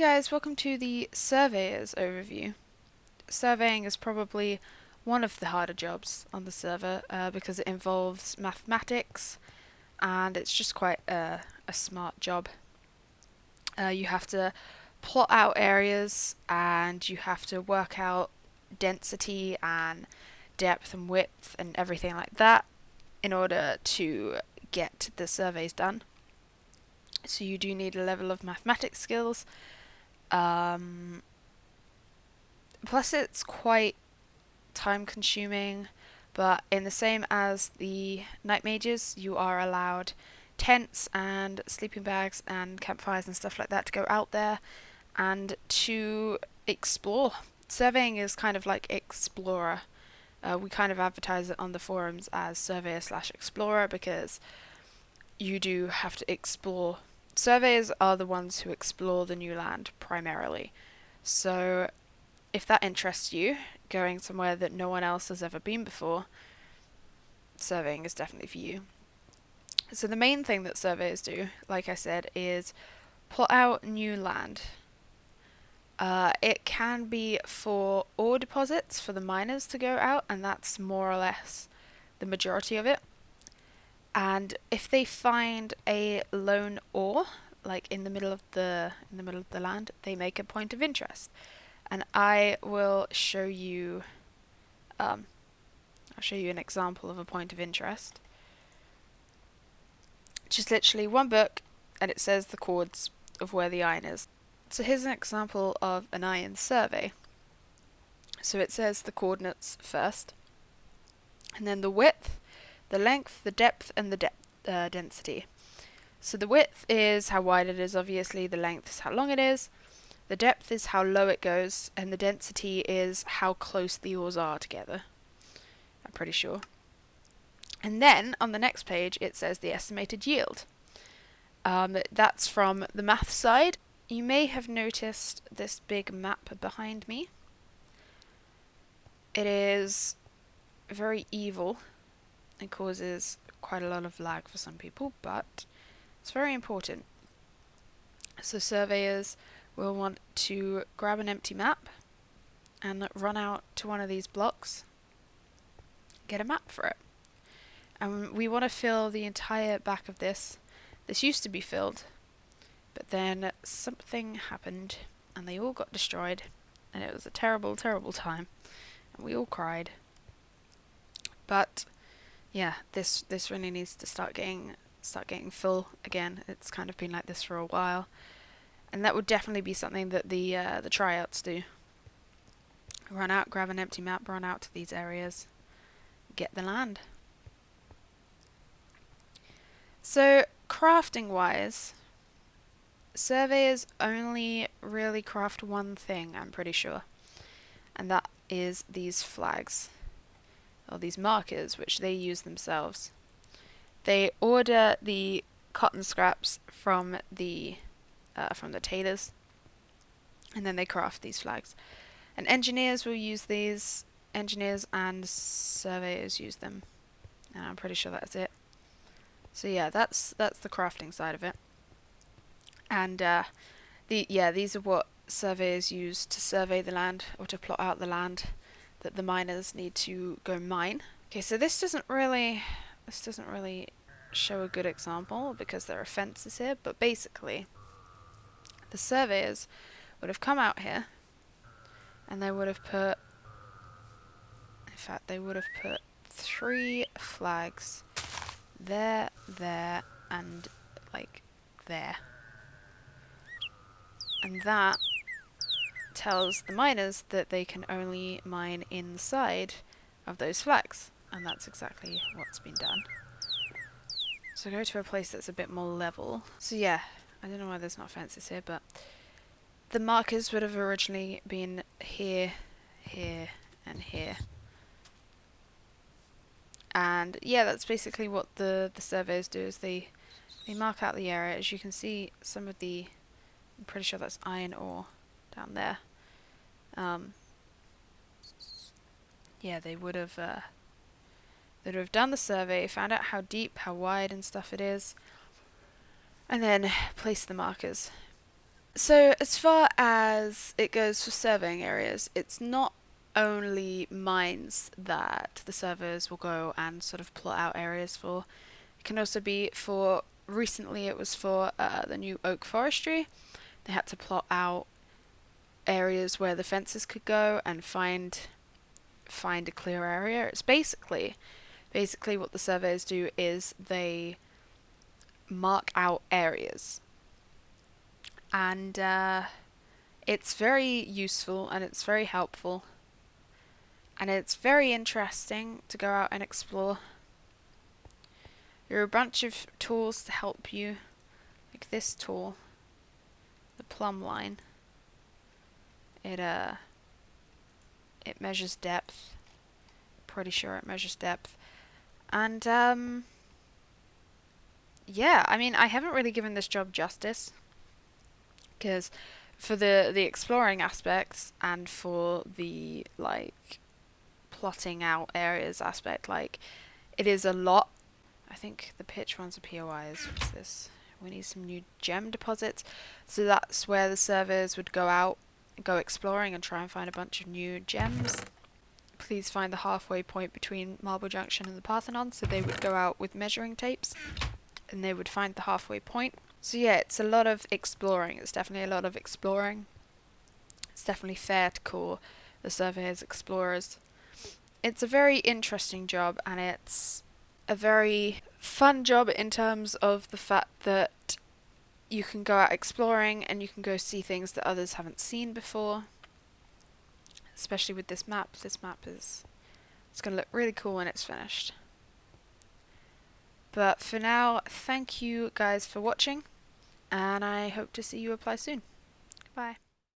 guys, welcome to the Surveyor's Overview. Surveying is probably one of the harder jobs on the server because it involves mathematics and it's just quite a smart job. You have to plot out areas and you have to work out density and depth and width and everything like that in order to get the surveys done. So you do need a level of mathematics skills. Plus it's quite time consuming, but in the same as the night mages, you are allowed tents and sleeping bags and campfires and stuff like that to go out there and to explore. Surveying is kind of like explorer. We kind of advertise it on the forums as surveyor/explorer because you do have to explore. Surveyors are the ones who explore the new land primarily. So if that interests you, going somewhere that no one else has ever been before, surveying is definitely for you. So the main thing that surveyors do, like I said, is plot out new land. It can be for ore deposits for the miners to go out, and that's more or less the majority of it. And if they find a lone ore, like in the middle of the land, they make a point of interest. And I will show you. I'll show you an example of a point of interest. Just literally one book, and it says the chords of where the iron is. So here's an example of an iron survey. So it says the coordinates first, and then the width, the length, the depth, and the density. So the width is how wide it is, obviously. The length is how long it is. The depth is how low it goes, and the density is how close the ores are together. I'm pretty sure. And then on the next page it says the estimated yield. That's from the math side. You may have noticed this big map behind me. It is very evil. It causes quite a lot of lag for some people, but it's very important. So surveyors will want to grab an empty map and run out to one of these blocks, get a map for it. And we want to fill the entire back of this. This used to be filled, but then something happened and they all got destroyed, and it was a terrible, terrible time, and we all cried. But yeah, this really needs to start getting full again. It's kind of been like this for a while, and that would definitely be something that the tryouts do. Run out, grab an empty map, run out to these areas, get the land. So crafting wise, surveyors only really craft one thing, I'm pretty sure, and that is these flags, or these markers, which they use themselves. They order the cotton scraps from the tailors, and then they craft these flags. And engineers will use these. Engineers and surveyors use them, and I'm pretty sure that's it. So yeah, that's the crafting side of it. And these are what surveyors use to survey the land, or to plot out the land that the miners need to go mine. Okay, so this doesn't really show a good example because there are fences here, but basically the surveyors would have come out here and they would have put, in fact they would have put 3 flags there, and like there. And that tells the miners that they can only mine inside of those flags, and that's exactly what's been done. So go to a place that's a bit more level. So yeah, I don't know why there's not fences here, but the markers would have originally been here, here, and here. And yeah, that's basically what the surveyors do, is they mark out the area. As you can see, some of the, I'm pretty sure that's iron ore down there. Yeah, they would have done the survey, found out how deep, how wide and stuff it is, and then placed the markers. So as far as it goes for surveying areas, it's not only mines that the surveyors will go and sort of plot out areas for. It can also be for, recently it was for the new oak forestry. They had to plot out areas where the fences could go and find a clear area. It's basically what the surveyors do is they mark out areas, and it's very useful and it's very helpful and it's very interesting to go out and explore. There are a bunch of tools to help you, like this tool, the plumb line. It measures depth. Pretty sure it measures depth. And yeah, I mean, I haven't really given this job justice, because for the exploring aspects and for the like plotting out areas aspect, like it is a lot. I think the pitch one's a POIs. What's this? We need some new gem deposits. So that's where the surveyors would go out, go exploring and try and find a bunch of new gems. Please find the halfway point between Marble Junction and the Parthenon. So they would go out with measuring tapes and they would find the halfway point. So yeah, it's a lot of exploring. It's definitely a lot of exploring. It's definitely fair to call the surveyors explorers. It's a very interesting job, and it's a very fun job in terms of the fact that you can go out exploring and you can go see things that others haven't seen before. Especially with this map. This map is, it's going to look really cool when it's finished. But for now, thank you guys for watching, and I hope to see you apply soon. Bye.